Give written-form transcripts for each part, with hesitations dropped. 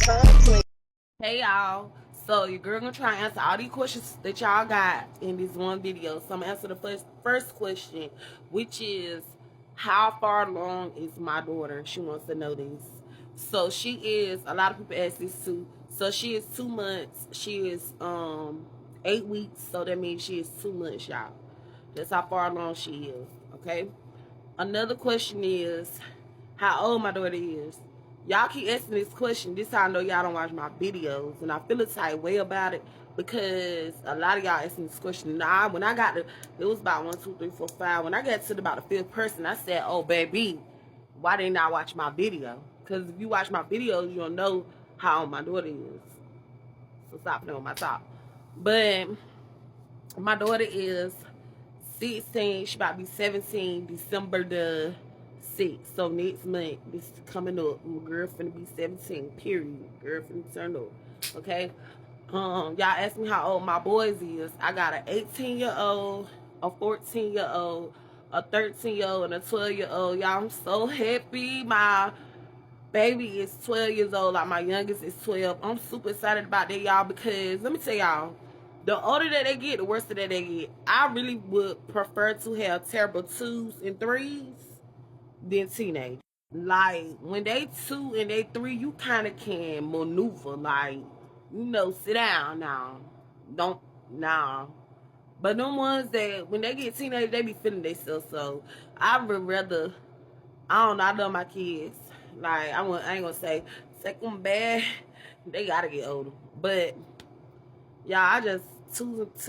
Hey y'all, so your girl gonna try and answer all these questions that y'all got in this one video. So I'm gonna answer the first question, which is how far along is my daughter? She wants to know this. So she is, a lot of people ask this too. So she is 2 months. She is 8 weeks. So that means she is 2 months, y'all. That's how far along she is. Okay. Another question is how old my daughter is. Y'all keep asking this question. This how I know y'all don't watch my videos, and I feel a type way about it because a lot of y'all asking this question. Now, when I got to, it was about 1, 2, 3, 4, 5. When I got to about the fifth person, I said, "Oh, baby, why didn't I watch my video? Because if you watch my videos, you'll know how old my daughter is." So stop playing with my top. But my daughter is 16. She about to be 17 December the 6th. So next month, this is coming up. My girl finna be 17, period. Girl finna turn up. Okay? Y'all ask me how old my boys is. I got an 18-year-old, a 14-year-old, a 13-year-old, and a 12-year-old. Y'all, I'm so happy. My baby is 12 years old. Like, my youngest is 12. I'm super excited about that, y'all, because let me tell y'all, the older that they get, the worse that they get. I really would prefer to have terrible 2s and 3s than teenage. Like, when they 2 and they 3, you kind of can maneuver. Like, sit down now. Don't, now. But them ones that, when they get teenage, they be feeling themselves. So, I would rather, I don't know, I love my kids. Like, I ain't gonna say, take them bad. They gotta get older. But, y'all,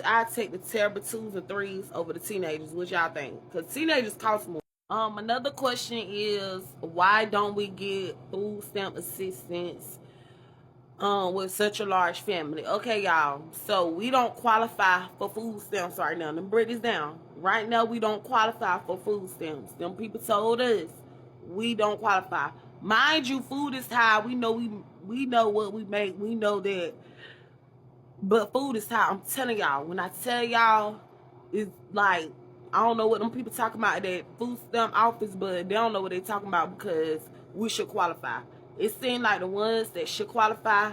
I take the terrible 2s and 3s over the teenagers. What y'all think? Because teenagers cost more. Another question is, why don't we get food stamp assistance with such a large family? Okay, y'all. So we don't qualify for food stamps right now. Them break this down. Right now, we don't qualify for food stamps. Them people told us we don't qualify. Mind you, food is high. We know what we make. We know that, but food is high. I'm telling y'all. When I tell y'all, it's like, I don't know what them people talking about at that food stamp office, but they don't know what they talking about because we should qualify. It seems like the ones that should qualify,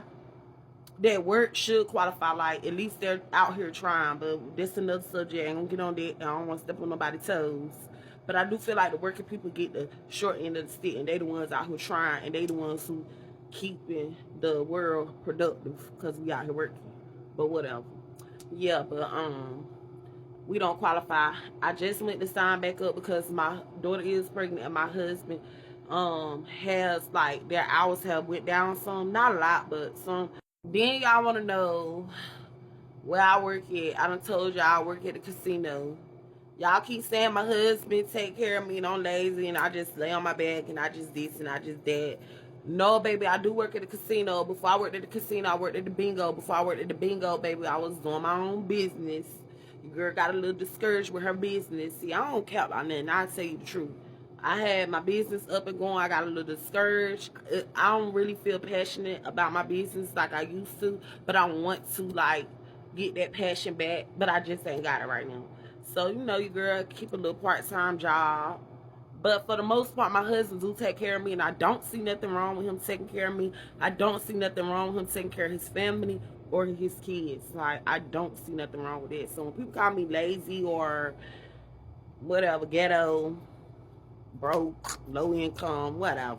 that work should qualify. Like, at least they're out here trying. But that's another subject. I ain't gonna get on that. I don't want to step on nobody's toes. But I do feel like the working people get the short end of the stick, and they the ones out here trying, and they the ones who keeping the world productive because we out here working. But whatever. Yeah, but we don't qualify. I just went to sign back up because my daughter is pregnant and my husband has, like, their hours have went down some, not a lot, but some. Then y'all want to know where I work at. I done told y'all I work at the casino. Y'all keep saying my husband take care of me and I'm lazy and I just lay on my back and I just this and I just that. No, baby, I do work at the casino. Before I worked at the casino, I worked at the bingo. Before I worked at the bingo, baby, I was doing my own business. Your girl got a little discouraged with her business. See, I don't care about nothing. I'll tell you the truth. I had my business up and going. I got a little discouraged. I don't really feel passionate about my business like I used to, but I want to, like, get that passion back, but I just ain't got it right now. So, your girl keep a little part-time job. But for the most part, my husband do take care of me, and I don't see nothing wrong with him taking care of me. I don't see nothing wrong with him taking care of his family or his kids. Like, I don't see nothing wrong with it. So when people call me lazy or whatever, ghetto, broke, low income, whatever,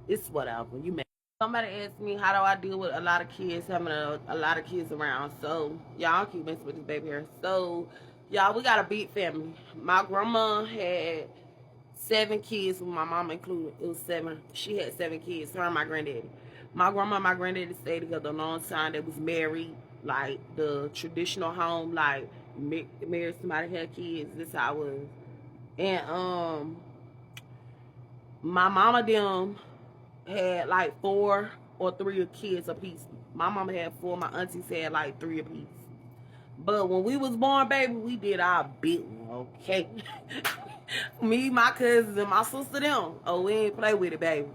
it's whatever. You may. Somebody asked me, how do I deal with a lot of kids, having a lot of kids around. So, y'all keep messing with this baby here. So, y'all, we got a big family. My grandma had 7 kids, with my mom included. It was 7. She had 7 kids, her and my granddaddy. My grandma and my granddaddy stayed together a long time. They was married, like the traditional home, like married somebody, had kids. This how it was. And my mama them had like 4 or 3 kids apiece. My mama had 4. My aunties had like 3 apiece. But when we was born, baby, we did our big one, okay? Me, my cousins, and my sister them. Oh, we ain't play with it, baby.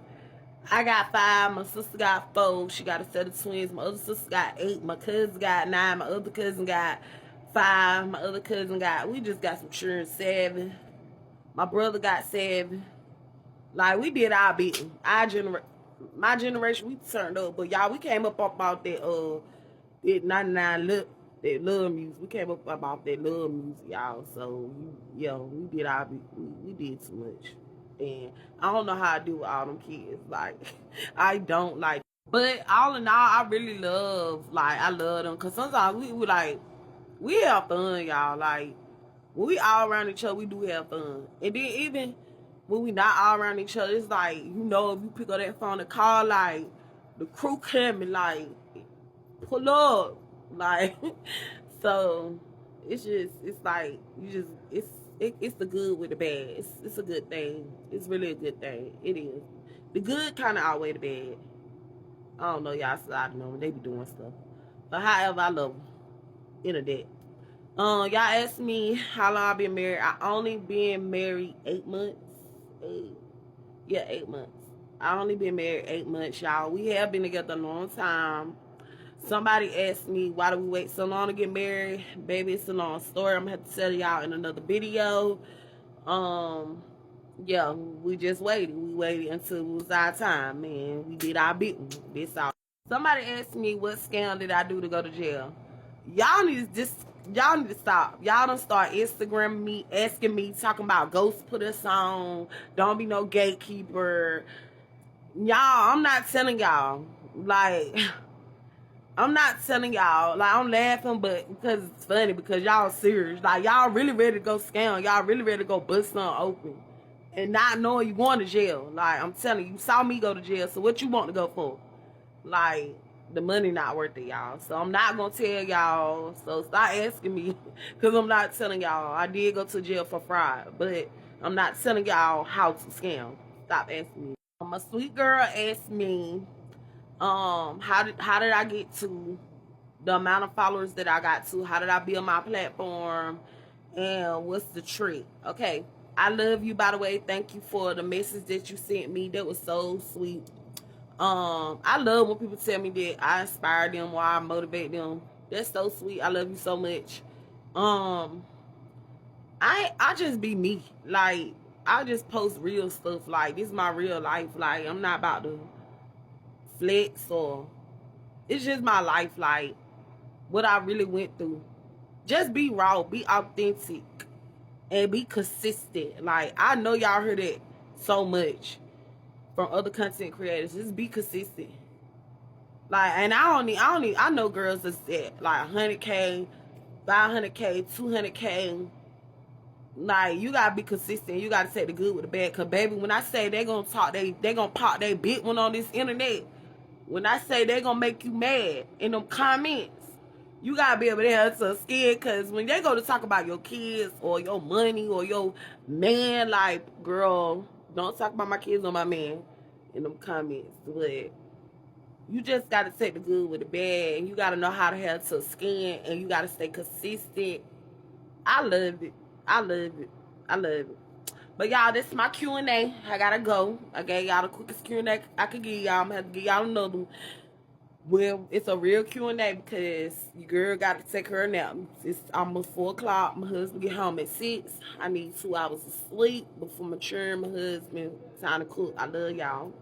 I got 5. My sister got 4. She got a set of twins. My other sister got 8. My cousin got 9. My other cousin got 5. My other cousin we just got some children, 7. My brother got 7. Like, we did our bit. Our generation. my generation, we turned up. But y'all, we came up about that 99 love music. We came up about that love music, y'all. So yo, we did too much. And I don't know how I do with all them kids. Like I don't like, but all in all, I really I love them. Cause sometimes we like, we have fun, y'all. Like when we all around each other, we do have fun. And then even when we not all around each other, it's like, if you pick up that phone and call, like, the crew coming, like, pull up. Like, so it's like, it's the good with the bad. It's a good thing. It's really a good thing. It is. The good kind of outweigh the bad. I don't know, y'all, so I don't know, they be doing stuff. But however, I love them. Internet. Y'all asked me how long I've been married. I only been married 8 months. 8 months. I only been married 8 months, y'all. We have been together a long time. Somebody asked me, why do we wait so long to get married? Baby, it's a long story. I'm gonna have to tell y'all in another video. Yeah, we just waited. We waited until it was our time, man. We did our bit. This all. Somebody asked me what scam did I do to go to jail. Y'all need to stop. Y'all don't start Instagramming me, asking me, talking about ghosts put us on. Don't be no gatekeeper. Y'all, I'm not telling y'all. Like, I'm not telling y'all. Like, I'm laughing, but because it's funny, because y'all serious. Like, y'all really ready to go scam. Y'all really ready to go bust something open. And not knowing you going to jail. Like, I'm telling you, you saw me go to jail, so what you want to go for? Like, the money not worth it, y'all. So I'm not gonna tell y'all. So stop asking me, because I'm not telling y'all. I did go to jail for fraud, but I'm not telling y'all how to scam. Stop asking me. My sweet girl asked me, how did I get to the amount of followers that I got to? How did I build my platform? And what's the trick? Okay, I love you, by the way. Thank you for the message that you sent me. That was so sweet. I love when people tell me that I inspire them or I motivate them. That's so sweet. I love you so much. I just be me. Like, I just post real stuff. Like, this is my real life. Like, I'm not about to flex, or it's just my life. Like, what I really went through. Just be raw, be authentic, and be consistent. Like, I know y'all heard it so much from other content creators. Just be consistent. Like, and I know girls that's at like 100K, 500K, 200K. Like, you gotta be consistent. You gotta take the good with the bad. Cause baby, when I say they gonna talk, they gonna pop their big one on this internet. When I say they gonna make you mad in them comments, you gotta be able to have some skin. Cause when they go to talk about your kids or your money or your man, like, girl, don't talk about my kids or my man in them comments. But you just got to take the good with the bad, and you got to know how to have tough skin, and you got to stay consistent. I love it. I love it. I love it. But y'all, this is my Q&A. I gotta go. I gave y'all the quickest Q&A I could give y'all. I'm gonna have to give y'all another one. Well, it's a real Q&A because your girl got to take her a nap. It's almost 4 o'clock. My husband get home at 6. I need 2 hours of sleep before maturing my husband. Time to cook. I love y'all.